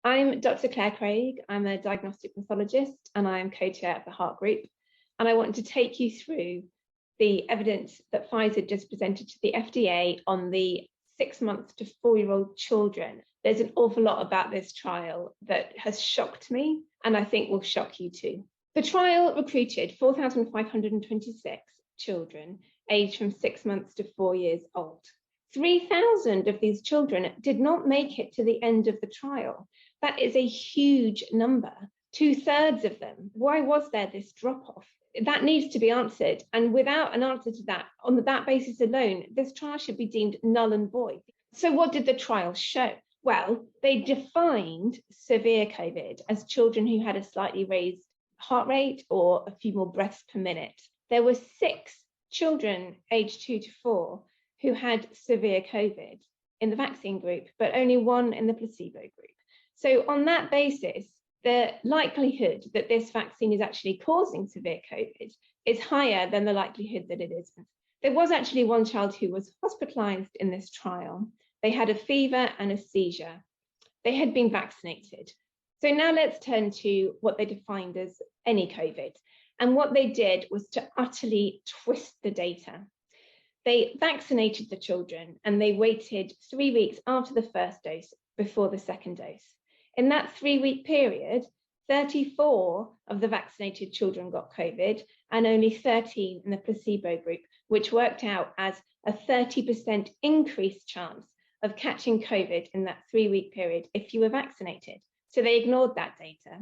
I'm Dr. Claire Craig. I'm a diagnostic pathologist and I'm co-chair of the Heart Group. And I want to take you through the evidence that Pfizer just presented to the FDA on the 6 months to 4-year-old children. There's an awful lot about this trial that has shocked me and I think will shock you too. The trial recruited 4,526 children aged from 6 months to 4 years old. 3,000 of these children did not make it to the end of the trial. That is a huge number, 2/3 of them. Why was there this drop-off? That needs to be answered. And without an answer to that, on that basis alone, this trial should be deemed null and void. So what did the trial show? Well, they defined severe COVID as children who had a slightly raised heart rate or a few more breaths per minute. There were 6 children aged 2 to 4 who had severe COVID in the vaccine group, but only 1 in the placebo group. So on that basis, the likelihood that this vaccine is actually causing severe COVID is higher than the likelihood that it isn't. There was actually 1 child who was hospitalized in this trial. They had a fever and a seizure. They had been vaccinated. So now let's turn to what they defined as any COVID. And what they did was to utterly twist the data. They vaccinated the children and they waited 3 weeks after the first dose before the second dose. In that 3-week period, 34 of the vaccinated children got COVID and only 13 in the placebo group, which worked out as a 30% increased chance of catching COVID in that 3-week period if you were vaccinated. So they ignored that data.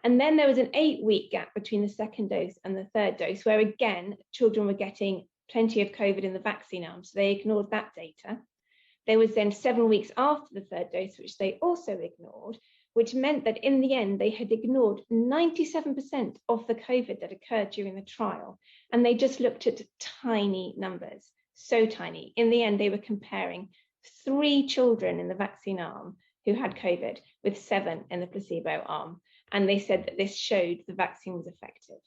And then there was an 8-week gap between the second dose and the third dose, where again, children were getting plenty of COVID in the vaccine arm, so they ignored that data. There was then 7 weeks after the third dose, which they also ignored, which meant that in the end, they had ignored 97% of the COVID that occurred during the trial. And they just looked at tiny numbers, so tiny. In the end, they were comparing 3 children in the vaccine arm who had COVID with 7 in the placebo arm. And they said that this showed the vaccine was effective.